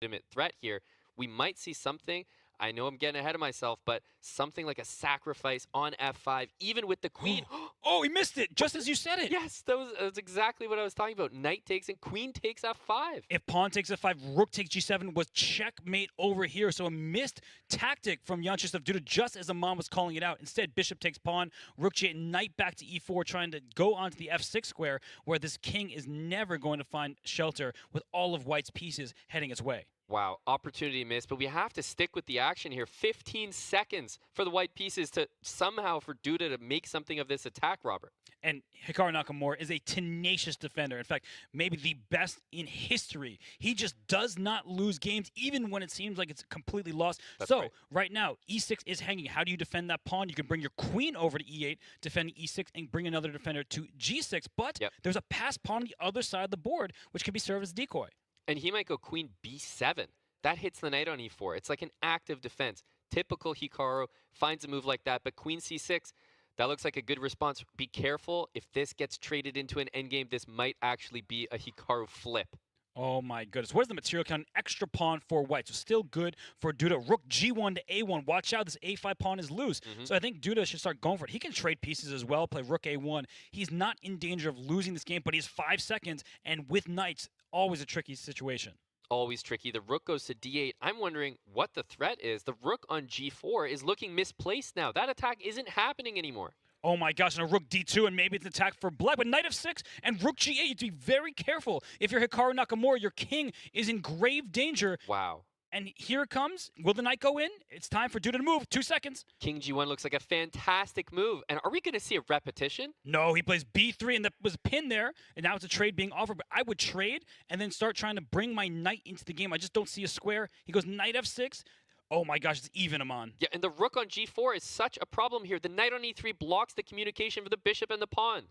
legitimate threat here. We might see something. I know I'm getting ahead of myself, but something like a sacrifice on f5, even with the queen. Oh, he missed it just as you said it. Yes, that was exactly what I was talking about. Knight takes and queen takes f5. If pawn takes f5, rook takes g7 was checkmate over here. So a missed tactic from Vyacheslav Duda just as Aman was calling it out. Instead, bishop takes pawn, rook g8, knight back to e4, trying to go onto the f6 square where this king is never going to find shelter with all of white's pieces heading its way. Wow, opportunity missed, but we have to stick with the action here. 15 seconds for the white pieces to somehow for Duda to make something of this attack, Robert. And Hikaru Nakamura is a tenacious defender. In fact, maybe the best in history. He just does not lose games, even when it seems like it's completely lost. That's so right now, e6 is hanging. How do you defend that pawn? You can bring your queen over to e8, defending e6, and bring another defender to g6. But there's a passed pawn on the other side of the board, which can be served as a decoy. And he might go queen b7. That hits the knight on e4. It's like an active defense. Typical Hikaru finds a move like that, but queen c6, that looks like a good response. Be careful. If this gets traded into an endgame, this might actually be a Hikaru flip. Oh my goodness. Where's the material count? An extra pawn for white. So still good for Duda. Rook g1 to a1. Watch out. This a5 pawn is loose. So I think Duda should start going for it. He can trade pieces as well, play rook a1. He's not in danger of losing this game, but he has 5 seconds. And with knights, always a tricky situation. Always tricky. The rook goes to d8. I'm wondering what the threat is. The rook on g4 is looking misplaced now. That attack isn't happening anymore. Oh my gosh, and a rook d2, and maybe it's an attack for black, but knight f6 and rook g8, you have to be very careful. If you're Hikaru Nakamura, your king is in grave danger. Wow. And here it comes. Will the knight go in? It's time for Duda to move. 2 seconds. King g1 looks like a fantastic move. And are we going to see a repetition? No, he plays b3, and that was pinned there, and now it's a trade being offered. But I would trade and then start trying to bring my knight into the game. I just don't see a square. He goes knight f6. Oh my gosh, it's even, Aman. Yeah, and the rook on g4 is such a problem here. The knight on e3 blocks the communication for the bishop and the pawn.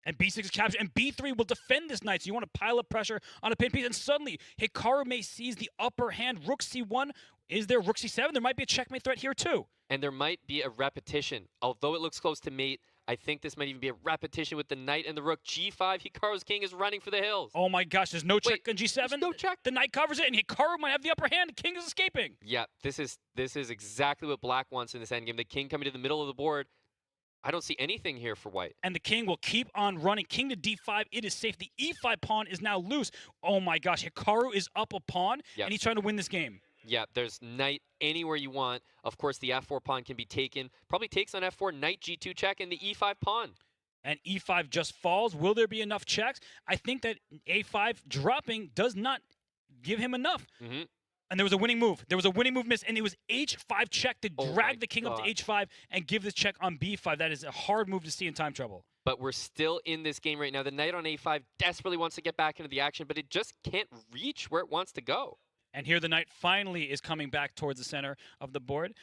And b6 is captured, and b3 will defend this knight. So you want to pile up pressure on a pin piece, and suddenly Hikaru may seize the upper hand. Rook c1. Is there rook c7? There might be a checkmate threat here too. And there might be a repetition. Although it looks close to mate, I think this might even be a repetition with the knight and the rook. g5, Hikaru's king is running for the hills. Oh my gosh, there's no check on g7. There's no check. The knight covers it, and Hikaru might have the upper hand. The king is escaping. Yeah, this is exactly what black wants in this endgame. The king coming to the middle of the board. I don't see anything here for white. And the king will keep on running. King to d5. It is safe. The e5 pawn is now loose. Oh my gosh, Hikaru is up a pawn, and he's trying to win this game. Yeah, there's knight anywhere you want. Of course, the f4 pawn can be taken. Probably takes on f4, knight g2 check, and the e5 pawn. And e5 just falls. Will there be enough checks? I think that a5 dropping does not give him enough. And there was a winning move. There was a winning move miss, and it was h5 check to drag the king up to h5 and give this check on b5. That is a hard move to see in time trouble. But we're still in this game right now. The knight on a5 desperately wants to get back into the action, but it just can't reach where it wants to go. And here the knight finally is coming back towards the center of the board.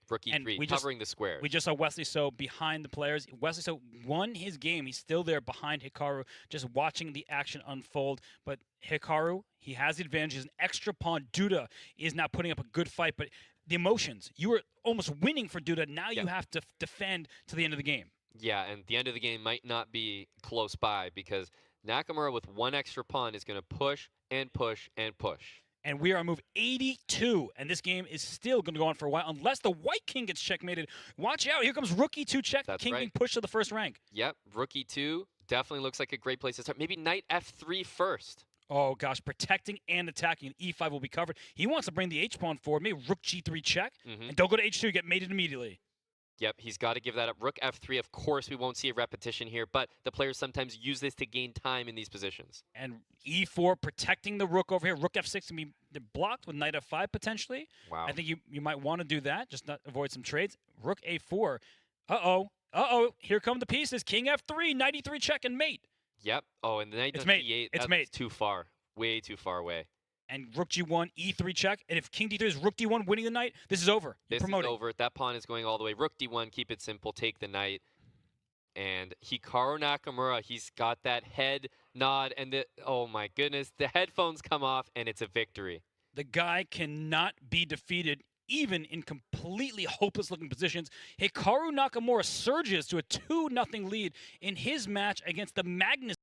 Rook e3, covering the squares. We just saw Wesley So behind the players. Wesley So won his game. He's still there behind Hikaru, just watching the action unfold. But Hikaru, he has the advantage. He's an extra pawn. Duda is now putting up a good fight. But the emotions, you were almost winning for Duda. Now you have to defend to the end of the game. Yeah, and the end of the game might not be close by because Nakamura with one extra pawn is going to push and push and push. And we are on move 82, and this game is still going to go on for a while unless the white king gets checkmated. Watch out. Here comes rook e2 check. That's king being pushed to the first rank. Yep, rook e2 definitely looks like a great place to start. Maybe knight f3 first. Oh, gosh, protecting and attacking. E5 will be covered. He wants to bring the h-pawn forward. Maybe rook g3 check. And don't go to h2. Get mated immediately. Yep, he's got to give that up. Rook f3, of course, we won't see a repetition here, but the players sometimes use this to gain time in these positions. And e4 protecting the rook over here. Rook f6 can be blocked with knight f5 potentially. Wow. I think you might want to do that, just not avoid some trades. Rook a4. Here come the pieces. King f3, knight e3 check and mate. Yep. Oh, and the knight it's d8, it's that's too far. Way too far away. And rook g1, e3 check. And if king d3 is rook d1 winning the knight, this is over. This is over. That pawn is going all the way. Rook d1, keep it simple, take the knight. And Hikaru Nakamura, he's got that head nod, and oh my goodness, the headphones come off, and it's a victory. The guy cannot be defeated, even in completely hopeless-looking positions. Hikaru Nakamura surges to a 2-0 lead in his match against the Magnus.